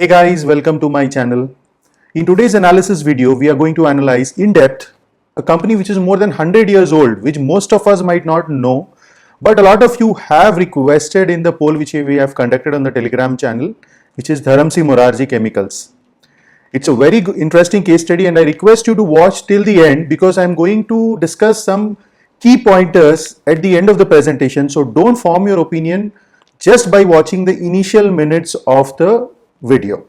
Hey guys, welcome to my channel. In today's analysis video, we are going to analyze in depth a company which is more than 100 years old, which most of us might not know, but a lot of you have requested in the poll which we have conducted on the Telegram channel, which is Dharamsi Morarji Chemicals. It's a very interesting case study and I request you to watch till the end because I'm going to discuss some key pointers at the end of the presentation. So don't form your opinion just by watching the initial minutes of the video.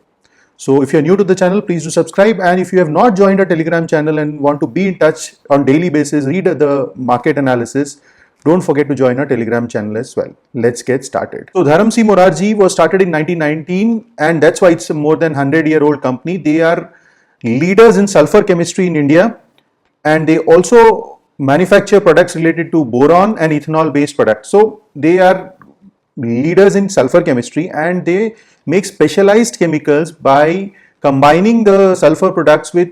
So if you're new to the channel, please do subscribe, and if you have not joined our Telegram channel and want to be in touch on daily basis, read the market analysis, don't forget to join our Telegram channel as well. Let's get started. So Dharamsi Morarji was started in 1919 and that's why it's a more than 100-year-old company. They are leaders in sulfur chemistry in India and they also manufacture products related to boron and ethanol based products. So they are leaders in sulfur chemistry and they make specialized chemicals by combining the sulfur products with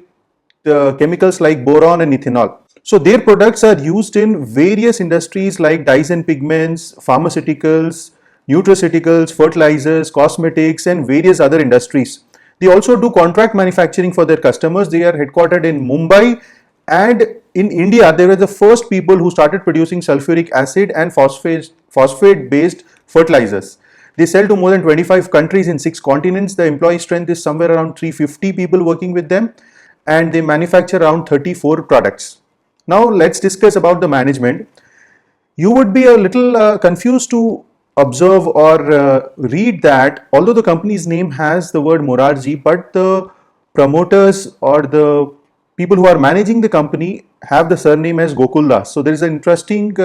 chemicals like boron and ethanol. So their products are used in various industries like dyes and pigments, pharmaceuticals, nutraceuticals, fertilizers, cosmetics and various other industries. They also do contract manufacturing for their customers. They are headquartered in Mumbai, and in India they were the first people who started producing sulfuric acid and phosphate based fertilizers. They sell to more than 25 countries in 6 continents. The employee strength is somewhere around 350 people working with them and they manufacture around 34 products. Now let's discuss about the management. You would be a little confused to observe or read that although the company's name has the word Morarji, but the promoters or the people who are managing the company have the surname as Gokuldas. So there is an interesting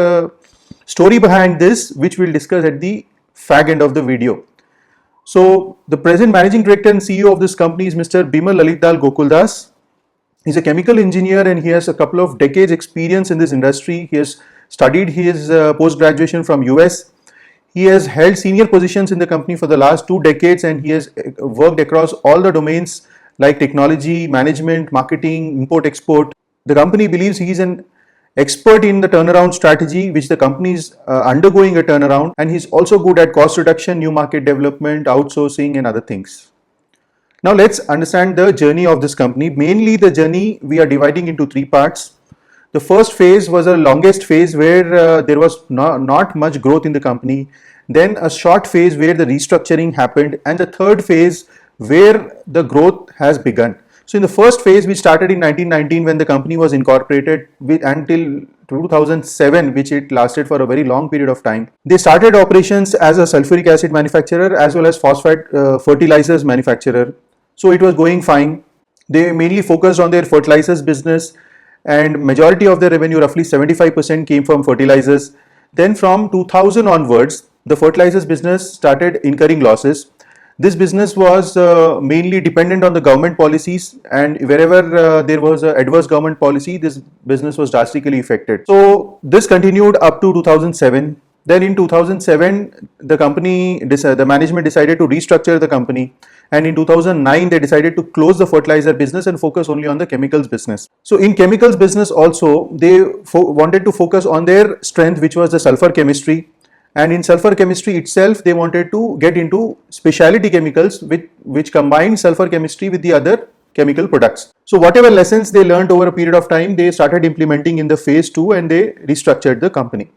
story behind this which we'll discuss at the fag end of the video. So the present managing director and CEO of this company is Mr. Bimal Lalitdal Gokuldas. He's a chemical engineer and he has a couple of decades experience in this industry. He has studied his post-graduation from US. He has held senior positions in the company for the last 2 decades and he has worked across all the domains like technology, management, marketing, import, export. The company believes he is an expert in the turnaround strategy, which the company is undergoing a turnaround, and he's also good at cost reduction, new market development, outsourcing and other things. Now let's understand the journey of this company. Mainly the journey we are dividing into 3 parts. The first phase was the longest phase where there was not much growth in the company. Then a short phase where the restructuring happened, and the third phase where the growth has begun. So in the first phase, we started in 1919 when the company was incorporated until 2007, which it lasted for a very long period of time. They started operations as a sulfuric acid manufacturer as well as phosphate fertilizers manufacturer. So it was going fine. They mainly focused on their fertilizers business and majority of their revenue, roughly 75%, came from fertilizers. Then from 2000 onwards, the fertilizers business started incurring losses. This business was mainly dependent on the government policies, and wherever there was an adverse government policy, this business was drastically affected. So this continued up to 2007. Then in 2007, the management decided to restructure the company, and in 2009 they decided to close the fertilizer business and focus only on the chemicals business. So in chemicals business also, they wanted to focus on their strength, which was the sulfur chemistry. And in sulfur chemistry itself, they wanted to get into specialty chemicals which combine sulfur chemistry with the other chemical products. So whatever lessons they learned over a period of time, they started implementing in the phase 2 and they restructured the company.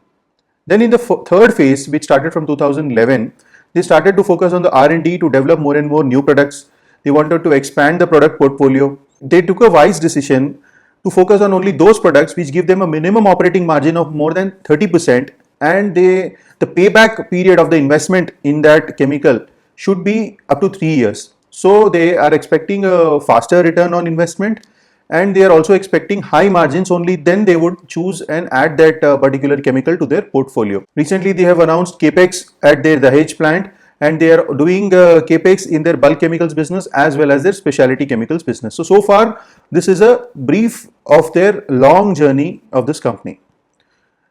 Then in the third phase, which started from 2011, they started to focus on the R&D to develop more and more new products. They wanted to expand the product portfolio. They took a wise decision to focus on only those products which give them a minimum operating margin of more than 30%, and the payback period of the investment in that chemical should be up to 3 years. So they are expecting a faster return on investment and they are also expecting high margins. Only then they would choose and add that particular chemical to their portfolio. Recently they have announced capex at their Dahej plant and they are doing capex in their bulk chemicals business as well as their specialty chemicals business. So far this is a brief of their long journey of this company.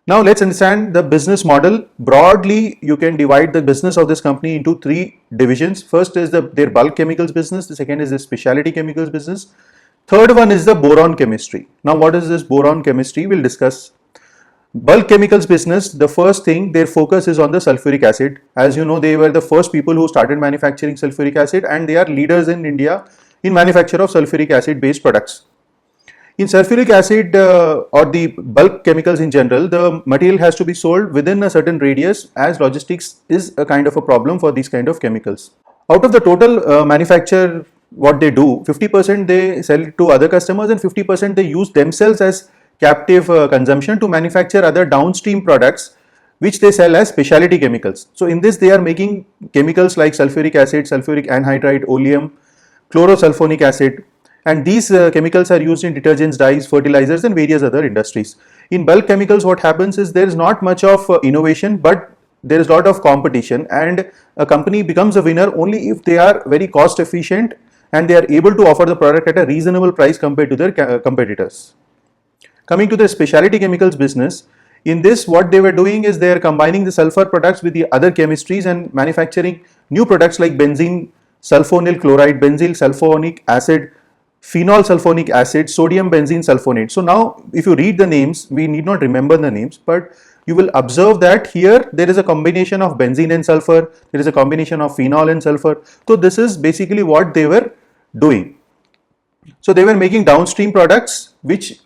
Now let's understand the business model. Broadly, you can divide the business of this company into 3 divisions. First is their bulk chemicals business. The second is the specialty chemicals business. Third one is the boron chemistry. Now what is this boron chemistry? We'll discuss. Bulk chemicals business, the first thing, their focus is on the sulfuric acid. As you know, they were the first people who started manufacturing sulfuric acid, and they are leaders in India in manufacture of sulfuric acid based products. In sulfuric acid or the bulk chemicals in general, the material has to be sold within a certain radius, as logistics is a kind of a problem for these kind of chemicals. Out of the total manufacture, what they do, 50% they sell it to other customers and 50% they use themselves as captive consumption to manufacture other downstream products which they sell as specialty chemicals. So in this they are making chemicals like sulfuric acid, sulfuric anhydride, oleum, chlorosulfonic acid, and these chemicals are used in detergents, dyes, fertilizers and various other industries. In bulk chemicals, what happens is there is not much of innovation, but there is a lot of competition, and a company becomes a winner only if they are very cost efficient and they are able to offer the product at a reasonable price compared to their competitors. Coming to the specialty chemicals business, in this what they were doing is they are combining the sulfur products with the other chemistries and manufacturing new products like benzene sulfonyl chloride, benzyl sulfonic acid, phenol sulfonic acid, sodium benzene sulfonate. So now if you read the names, we need not remember the names, but you will observe that here there is a combination of benzene and sulfur, there is a combination of phenol and sulfur. So this is basically what they were doing. So they were making downstream products which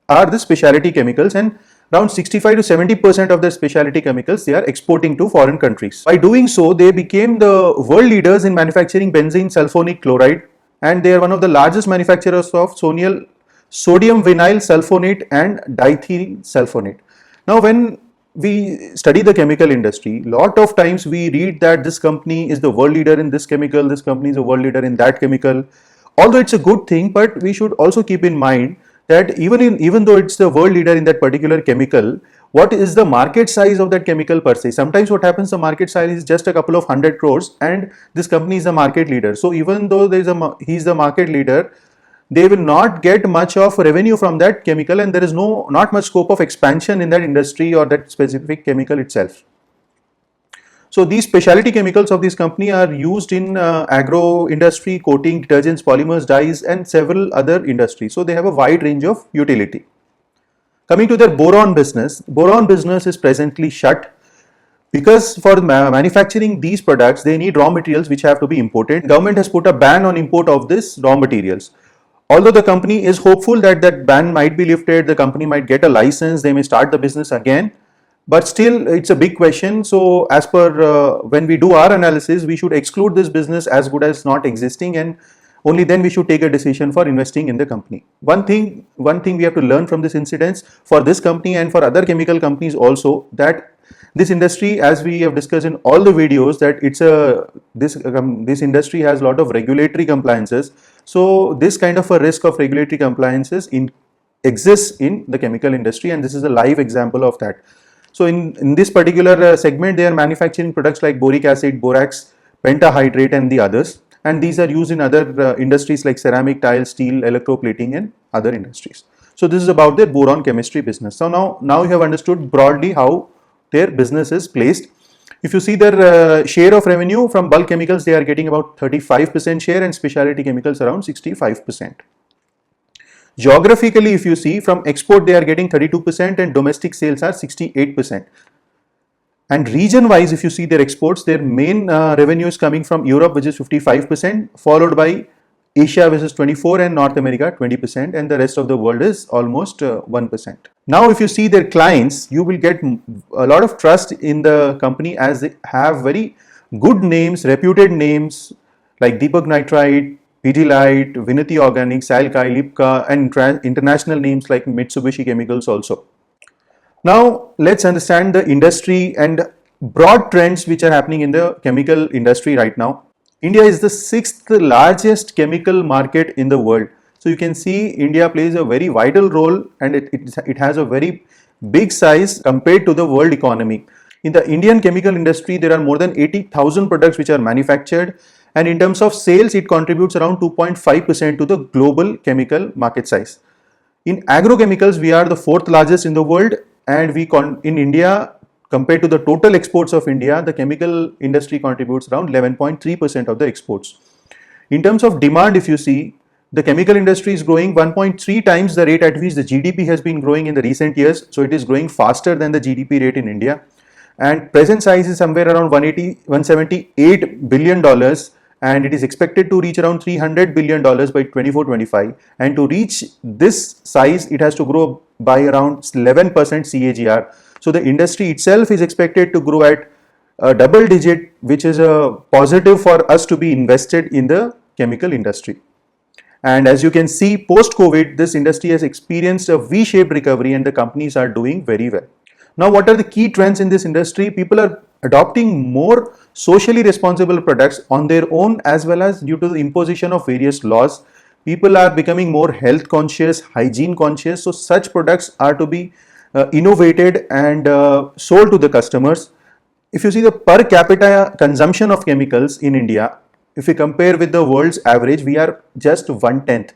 are the specialty chemicals, and around 65 to 70% of the specialty chemicals they are exporting to foreign countries. By doing so, they became the world leaders in manufacturing benzene sulfonic chloride, and they are one of the largest manufacturers of sodium vinyl sulfonate and diethylene sulfonate. Now when we study the chemical industry, lot of times we read that this company is the world leader in this chemical, this company is a world leader in that chemical. Although it's a good thing, but we should also keep in mind that even though it's the world leader in that particular chemical, what is the market size of that chemical per se? Sometimes what happens, the market size is just a couple of 100 crores and this company is a market leader. So even though he's the market leader, they will not get much of revenue from that chemical, and there is not much scope of expansion in that industry or that specific chemical itself. So these specialty chemicals of this company are used in agro industry, coating, detergents, polymers, dyes and several other industries. So they have a wide range of utility. Coming to their boron business is presently shut because for manufacturing these products they need raw materials which have to be imported. Government has put a ban on import of this raw materials. Although the company is hopeful that that ban might be lifted, the company might get a license, they may start the business again, but still it's a big question. So as per when we do our analysis, we should exclude this business as good as not existing, and only then we should take a decision for investing in the company. One thing we have to learn from this incident for this company and for other chemical companies also, that this industry, as we have discussed in all the videos, that this industry has a lot of regulatory compliances. So this kind of a risk of regulatory compliances exists in the chemical industry, and this is a live example of that. So in this particular segment, they are manufacturing products like boric acid, borax, pentahydrate and the others, and these are used in other industries like ceramic, tile, steel, electroplating and other industries. So this is about their boron chemistry business. So now you have understood broadly how their business is placed. If you see their share of revenue from bulk chemicals, they are getting about 35% share and specialty chemicals around 65%. Geographically, if you see, from export they are getting 32% and domestic sales are 68%. And region wise, if you see their exports, their main revenue is coming from Europe, which is 55%, followed by Asia, which is 24%, and North America 20%, and the rest of the world is almost 1%. Now if you see their clients, you will get a lot of trust in the company as they have very good names, reputed names like Deepak Nitrite, Pidilite, Vinati Organics, Salkai, Lipka and international names like Mitsubishi Chemicals also. Now let's understand the industry and broad trends which are happening in the chemical industry right now. India is the 6th largest chemical market in the world. So you can see India plays a very vital role, and it has a very big size compared to the world economy. In the Indian chemical industry, there are more than 80,000 products which are manufactured, and in terms of sales, it contributes around 2.5% to the global chemical market size. In agrochemicals, we are the 4th largest in the world, and in India, compared to the total exports of India, the chemical industry contributes around 11.3% of the exports. In terms of demand, if you see, The chemical industry is growing 1.3 times the rate at which the GDP has been growing in the recent years. So it is growing faster than the GDP rate in India. And present size is somewhere around 178 billion dollars, and it is expected to reach around 300 billion dollars by 24-25. And to reach this size, it has to grow by around 11% CAGR. So the industry itself is expected to grow at a double digit, which is a positive for us to be invested in the chemical industry. And as you can see, post-COVID, this industry has experienced a V-shaped recovery and the companies are doing very well. Now, what are the key trends in this industry? People are adopting more socially responsible products on their own, as well as due to the imposition of various laws. People are becoming more health conscious, hygiene conscious. So such products are to be innovated and sold to the customers. If you see the per capita consumption of chemicals in India, if we compare with the world's average, we are just 1/10.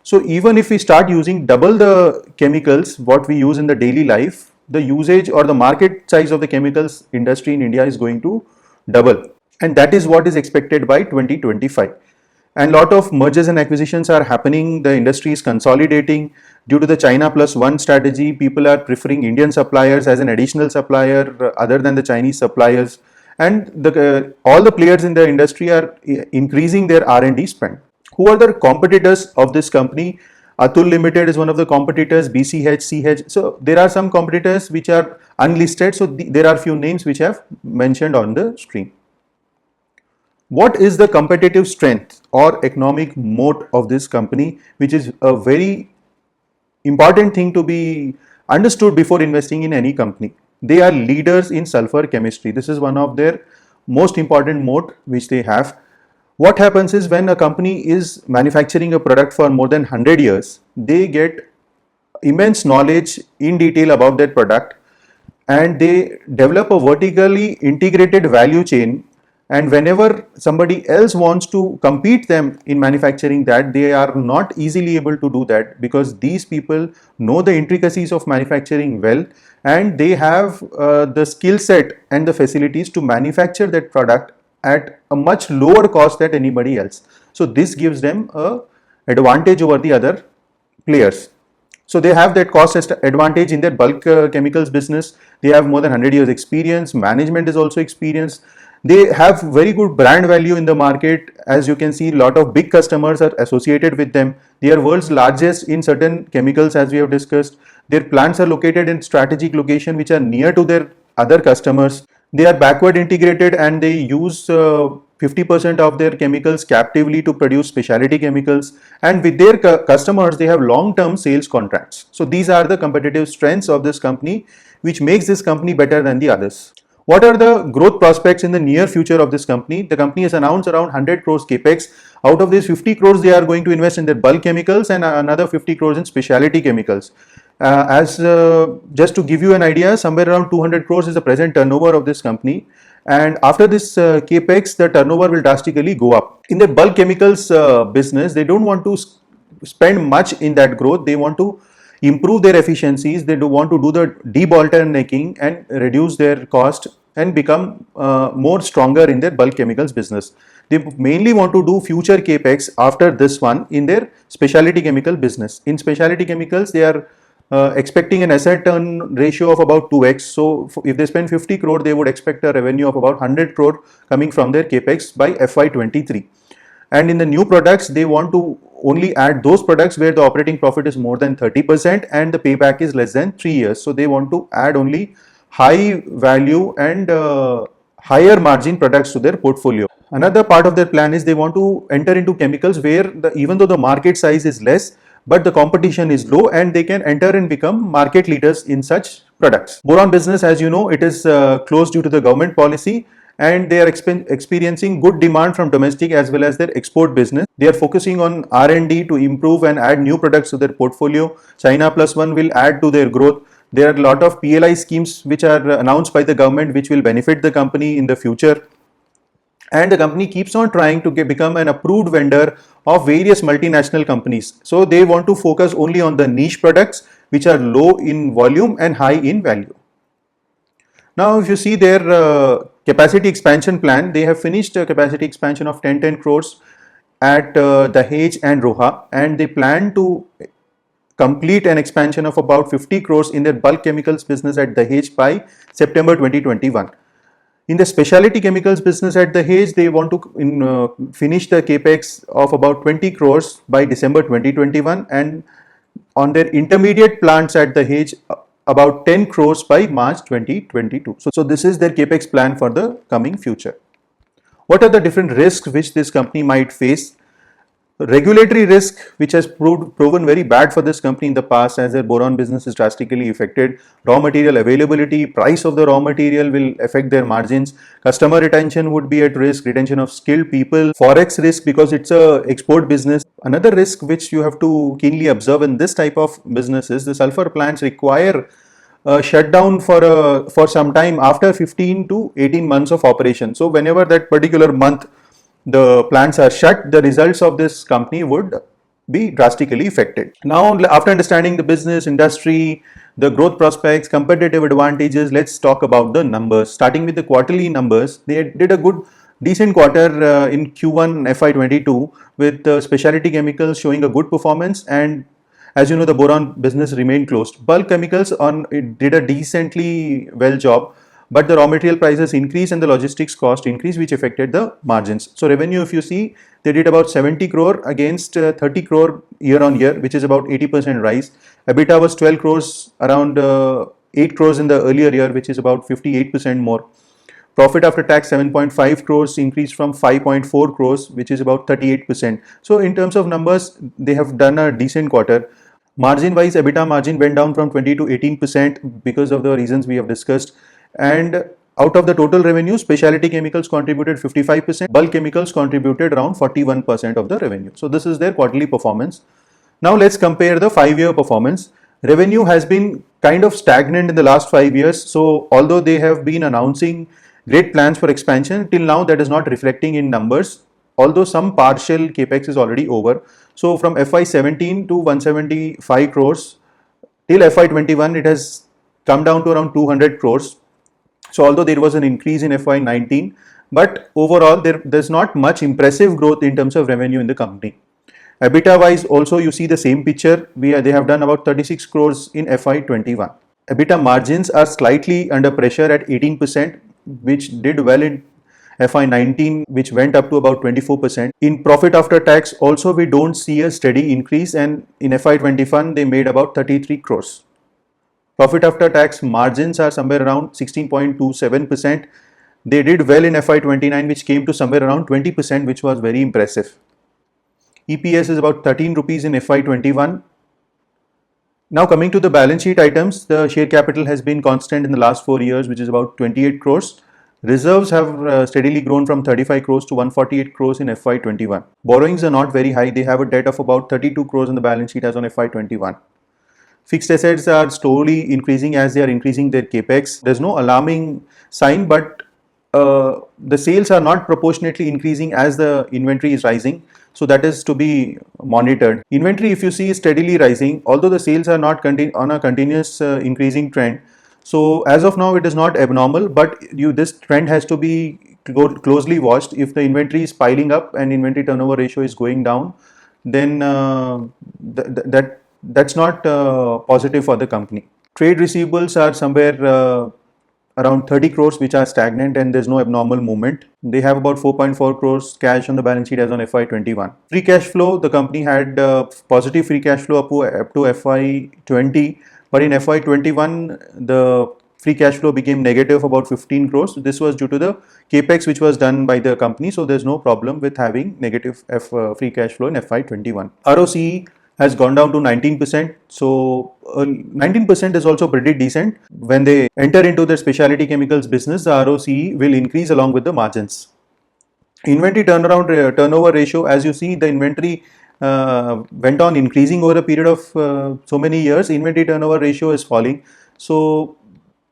So even if we start using double the chemicals what we use in the daily life, the usage or the market size of the chemicals industry in India is going to double, and that is what is expected by 2025. And lot of mergers and acquisitions are happening. The industry is consolidating due to the China plus one strategy. People are preferring Indian suppliers as an additional supplier other than the Chinese suppliers, and all the players in the industry are increasing their R&D spend. Who are the competitors of this company? Atul Limited is one of the competitors, BCH, CH. So there are some competitors which are unlisted. So there are few names which I have mentioned on the screen. What is the competitive strength or economic moat of this company, which is a very important thing to be understood before investing in any company? They are leaders in sulfur chemistry. This is one of their most important moat which they have. What happens is when a company is manufacturing a product for more than 100 years, they get immense knowledge in detail about that product, and they develop a vertically integrated value chain. And whenever somebody else wants to compete them in manufacturing that, they are not easily able to do that, because these people know the intricacies of manufacturing well, and they have the skill set and the facilities to manufacture that product at a much lower cost than anybody else. So this gives them a advantage over the other players. So they have that cost advantage in their bulk chemicals business. They have more than 100 years experience. Management is also experienced. They have very good brand value in the market. As you can see, a lot of big customers are associated with them. They are world's largest in certain chemicals, as we have discussed. Their plants are located in strategic location which are near to their other customers. They are backward integrated, and they use 50% of their chemicals captively to produce specialty chemicals, and with their customers they have long-term sales contracts. So these are the competitive strengths of this company, which makes this company better than the others. What are the growth prospects in the near future of this company? The company has announced around 100 crores capex. Out of these, 50 crores they are going to invest in their bulk chemicals, and another 50 crores in specialty chemicals. Just to give you an idea, somewhere around 200 crores is the present turnover of this company, and after this capex, the turnover will drastically go up. In the bulk chemicals business, they don't want to spend much in that growth. They want to improve their efficiencies. They do want to do the debottlenecking and reduce their cost and become more stronger in their bulk chemicals business. They mainly want to do future capex after this one in their specialty chemical business. In specialty chemicals, they are expecting an asset turn ratio of about 2x. So if they spend 50 crore, they would expect a revenue of about 100 crore coming from their capex by FY23. And in the new products, they want to only add those products where the operating profit is more than 30% and the payback is less than 3 years. So they want to add only high value and higher margin products to their portfolio. Another part of their plan is they want to enter into chemicals where even though the market size is less, but the competition is low, and they can enter and become market leaders in such products. Boron business, as you know, it is closed due to the government policy, and they are experiencing good demand from domestic as well as their export business. They are focusing on R&D to improve and add new products to their portfolio. China plus one will add to their growth. There are a lot of PLI schemes which are announced by the government which will benefit the company in the future. And the company keeps on trying to become an approved vendor of various multinational companies. So they want to focus only on the niche products which are low in volume and high in value. Now, if you see their capacity expansion plan, they have finished a capacity expansion of 10 crores at Dahej and Roha, and they plan to complete an expansion of about 50 crores in their bulk chemicals business at Dahej by September 2021. In the specialty chemicals business at Dahej, they want to finish the capex of about 20 crores by December 2021, and on their intermediate plants at Dahej, about 10 crores by March 2022. So this is their capex plan for the coming future. What are the different risks which this company might face? Regulatory risk, which has proven very bad for this company in the past, as their boron business is drastically affected. Raw material availability, price of the raw material will affect their margins. Customer retention would be at risk, retention of skilled people. Forex risk, because it's a export business. Another risk which you have to keenly observe in this type of businesses, the sulfur plants require shutdown for some time after 15 to 18 months of operation. So whenever that particular month the plants are shut, the results of this company would be drastically affected. Now, after understanding the business, industry, the growth prospects, competitive advantages, let's talk about the numbers. Starting with the quarterly numbers, they did a decent quarter in Q1 FY22 with specialty chemicals showing a good performance, and as you know, the boron business remained closed. Bulk chemicals it did a decently well job, but the raw material prices increased and the logistics cost increased, which affected the margins. So revenue, if you see, they did about 70 crore against 30 crore year on year, which is about 80% rise. EBITDA was 12 crores, around 8 crores in the earlier year, which is about 58% more. Profit after tax 7.5 crores increased from 5.4 crores, which is about 38%. So in terms of numbers, they have done a decent quarter. Margin wise, EBITDA margin went down from 20 to 18% because of the reasons we have discussed. And out of the total revenue, specialty chemicals contributed 55%, bulk chemicals contributed around 41% of the revenue. So this is their quarterly performance. Now let's compare the 5-year performance. Revenue has been kind of stagnant in the last 5 years. So although they have been announcing great plans for expansion, till now that is not reflecting in numbers, although some partial capex is already over. So from FY17 to 175 crores till FY21, it has come down to around 200 crores. So although there was an increase in FY19, but overall there's not much impressive growth in terms of revenue in the company. EBITDA wise also you see the same picture. They have done about 36 crores in FY21. EBITDA margins are slightly under pressure at 18%, which did well in FY19, which went up to about 24%. In profit after tax also we don't see a steady increase, and in FY21 they made about 33 crores. Profit after tax margins are somewhere around 16.27%. They did well in FY29, which came to somewhere around 20%, which was very impressive. EPS is about 13 rupees in FY21. Now coming to the balance sheet items, the share capital has been constant in the last 4 years, which is about 28 crores. Reserves have steadily grown from 35 crores to 148 crores in FY21. Borrowings are not very high. They have a debt of about 32 crores on the balance sheet as on FY21. Fixed assets are slowly increasing as they are increasing their capex. There's no alarming sign, but the sales are not proportionately increasing as the inventory is rising. So that is to be monitored. Inventory, if you see, is steadily rising, although the sales are not on a continuous increasing trend. So as of now, it is not abnormal, but this trend has to be closely watched. If the inventory is piling up and inventory turnover ratio is going down, then that's not positive for the company. Trade receivables are somewhere around 30 crores, which are stagnant, and there's no abnormal movement. They have about 4.4 crores cash on the balance sheet as on FY21. Free cash flow, the company had positive free cash flow up to FY20, but in FY21 the free cash flow became negative, about 15 crores. This was due to the capex which was done by the company, so there's no problem with having negative free cash flow in FY21. ROCE has gone down to 19%. So 19% is also pretty decent. When they enter into the specialty chemicals business, the ROCE will increase along with the margins. Inventory turnover ratio, as you see, the inventory went on increasing over a period of so many years. Inventory turnover ratio is falling. So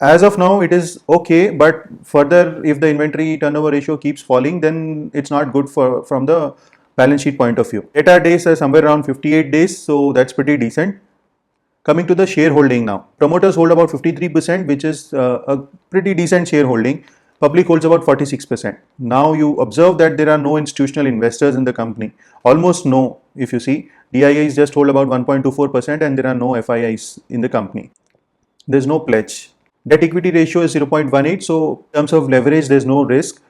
as of now it is okay, but further if the inventory turnover ratio keeps falling, then it's not good from the balance sheet point of view. Debtor days are somewhere around 58 days, so that's pretty decent. Coming to the shareholding now. Promoters hold about 53%, which is a pretty decent shareholding. Public holds about 46%. Now you observe that there are no institutional investors in the company. Almost no, if you see. DIIs just hold about 1.24% and there are no FIIs in the company. There's no pledge. Debt equity ratio is 0.18. So in terms of leverage, there's no risk.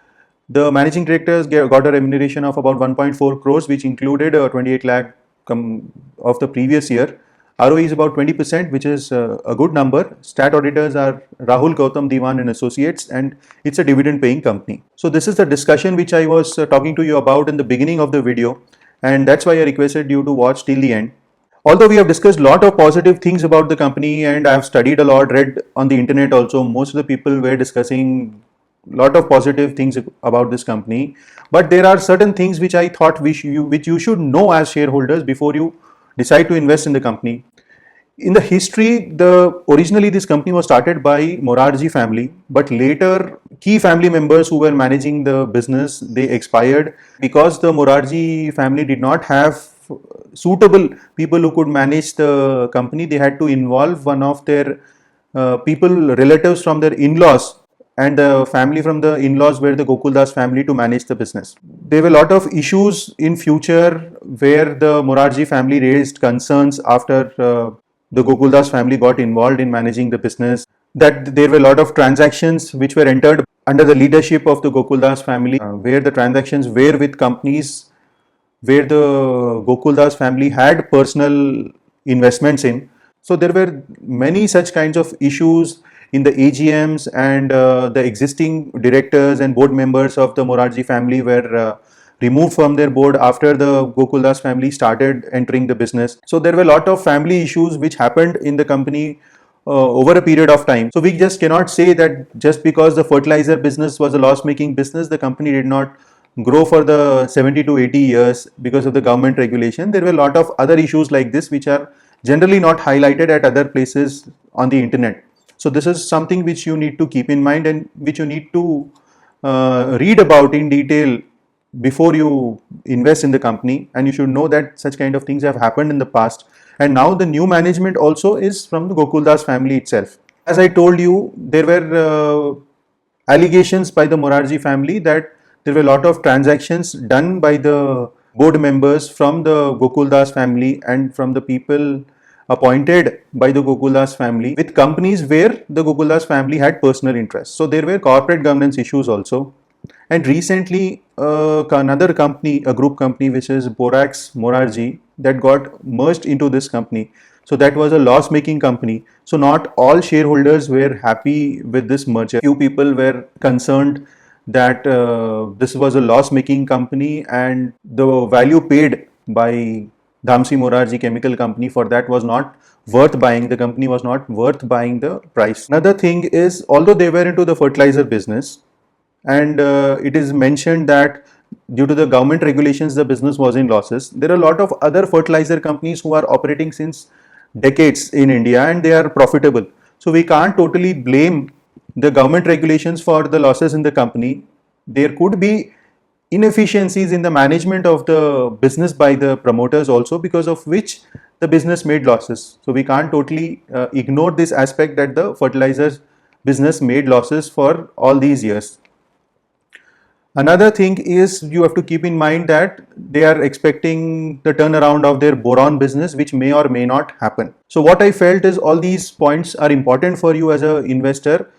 The managing directors got a remuneration of about 1.4 crores, which included 28 lakh of the previous year. ROE is about 20%, which is a good number. Stat auditors are Rahul Gautam Diwan and Associates, and it's a dividend paying company. So this is the discussion which I was talking to you about in the beginning of the video, and that's why I requested you to watch till the end. Although we have discussed a lot of positive things about the company and I have studied a lot, read on the internet also, most of the people were discussing a lot of positive things about this company. But there are certain things which I thought which you should know as shareholders before you decide to invest in the company. In the history, originally this company was started by Morarji family, but later key family members who were managing the business, they expired because the Morarji family did not have suitable people who could manage the company. They had to involve one of their relatives from their in-laws, and the family from the in-laws were the Gokuldas family to manage the business. There were a lot of issues in future where the Morarji family raised concerns after the Gokuldas family got involved in managing the business, that there were a lot of transactions which were entered under the leadership of the Gokuldas family, where the transactions were with companies where the Gokuldas family had personal investments in. So there were many such kinds of issues in the AGMs, and the existing directors and board members of the Morarji family were removed from their board after the Gokuldas family started entering the business. So there were a lot of family issues which happened in the company over a period of time. So we just cannot say that just because the fertilizer business was a loss-making business, the company did not grow for the 70 to 80 years because of the government regulation. There were a lot of other issues like this which are generally not highlighted at other places on the internet. So this is something which you need to keep in mind and which you need to read about in detail before you invest in the company, and you should know that such kind of things have happened in the past. And now the new management also is from the Gokuldas family itself. As I told you, there were allegations by the Morarji family that there were a lot of transactions done by the board members from the Gokuldas family and from the people appointed by the Gokuldas family with companies where the Gokuldas family had personal interests. So there were corporate governance issues also. And recently, another company, a group company, which is Borax Morarji, that got merged into this company. So that was a loss-making company. So not all shareholders were happy with this merger. Few people were concerned that this was a loss-making company and the value paid by Dhamsi Morarji Chemical Company for that was not worth buying. The company was not worth buying the price. Another thing is, although they were into the fertilizer business, and it is mentioned that due to the government regulations the business was in losses, there are a lot of other fertilizer companies who are operating since decades in India and they are profitable. So we can't totally blame the government regulations for the losses in the company. There could be inefficiencies in the management of the business by the promoters also, because of which the business made losses. So we can't totally ignore this aspect that the fertilizers business made losses for all these years. Another thing is, you have to keep in mind that they are expecting the turnaround of their boron business, which may or may not happen. So what I felt is all these points are important for you as an investor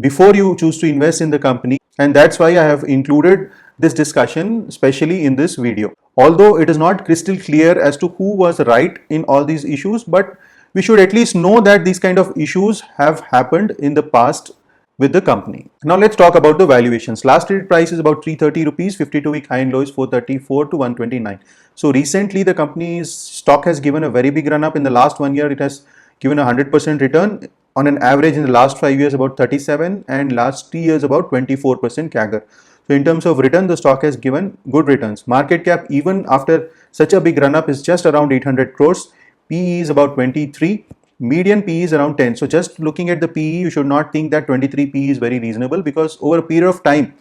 before you choose to invest in the company, and that's why I have included this discussion especially in this video. Although it is not crystal clear as to who was right in all these issues, but we should at least know that these kind of issues have happened in the past with the company. Now let's talk about the valuations. Last traded price is about 330 rupees, 52-week high and low is 434 to 129. So recently the company's stock has given a very big run up. In the last 1 year it has given a 100% return. On an average in the last 5 years about 37 and last 3 years about 24% CAGR. So in terms of return, the stock has given good returns. Market cap even after such a big run up is just around 800 crores. PE is about 23. Median PE is around 10. So just looking at the PE, you should not think that 23 PE is very reasonable, because over a period of time,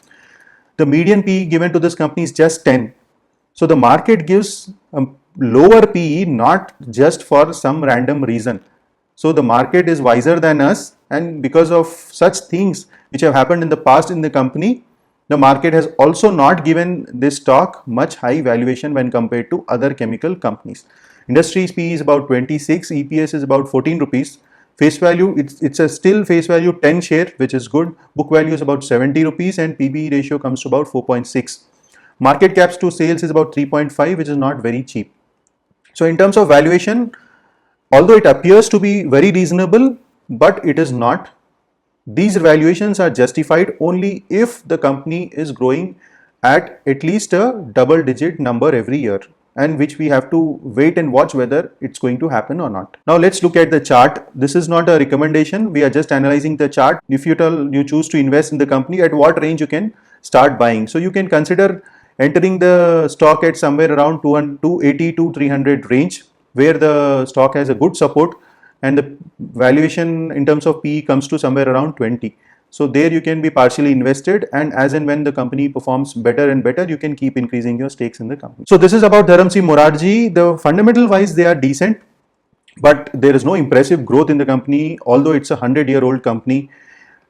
the median PE given to this company is just 10. So the market gives a lower PE not just for some random reason. So the market is wiser than us, and because of such things, which have happened in the past in the company, the market has also not given this stock much high valuation when compared to other chemical companies. Industry's PE is about 26, EPS is about 14 rupees. Face value, it's a still face value 10 share, which is good. Book value is about 70 rupees and PB ratio comes to about 4.6. Market caps to sales is about 3.5, which is not very cheap. So in terms of valuation, although it appears to be very reasonable, but it is not. These valuations are justified only if the company is growing at least a double digit number every year, and which we have to wait and watch whether it's going to happen or not. Now let's look at the chart. This is not a recommendation. We are just analyzing the chart. If you choose to invest in the company, at what range you can start buying. So you can consider entering the stock at somewhere around 280 to 300 range, where the stock has a good support and the valuation in terms of PE comes to somewhere around 20. So there you can be partially invested, and as and when the company performs better and better, you can keep increasing your stakes in the company. So this is about Dharamsi Morarji. The fundamental wise they are decent, but there is no impressive growth in the company, although it's a 100-year-old company.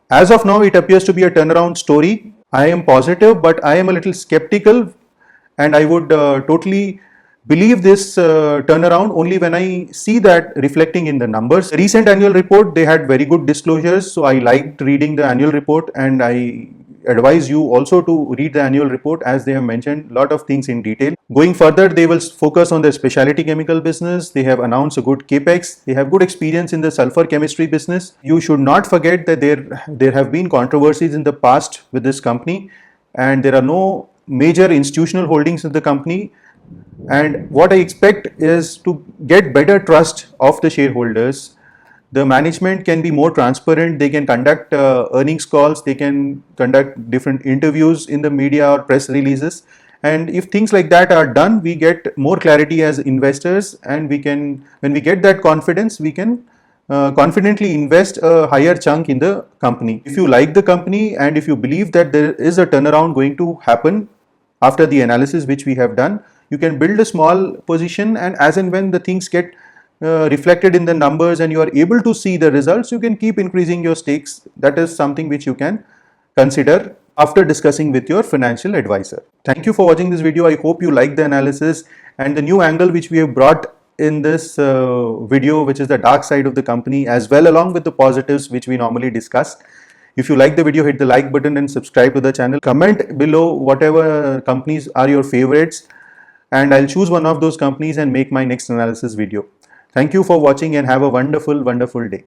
As of now, it appears to be a turnaround story. I am positive, but I am a little skeptical, and I would totally believe this turnaround only when I see that reflecting in the numbers. The recent annual report, they had very good disclosures, so I liked reading the annual report, and I advise you also to read the annual report, as they have mentioned a lot of things in detail. Going further, they will focus on the specialty chemical business. They have announced a good capex. They have good experience in the sulfur chemistry business. You should not forget that there have been controversies in the past with this company, and there are no major institutional holdings in the company. And what I expect is to get better trust of the shareholders. The management can be more transparent. They can conduct earnings calls. They can conduct different interviews in the media or press releases. And if things like that are done, we get more clarity as investors, and when we get that confidence, we can confidently invest a higher chunk in the company. If you like the company and if you believe that there is a turnaround going to happen after the analysis which we have done, you can build a small position, and as and when the things get reflected in the numbers and you are able to see the results, you can keep increasing your stakes. That is something which you can consider after discussing with your financial advisor. Thank you for watching this video. I hope you like the analysis and the new angle which we have brought in this video, which is the dark side of the company, as well along with the positives which we normally discuss. If you like the video, hit the like button and subscribe to the channel. Comment below whatever companies are your favorites, and I'll choose one of those companies and make my next analysis video. Thank you for watching and have a wonderful day.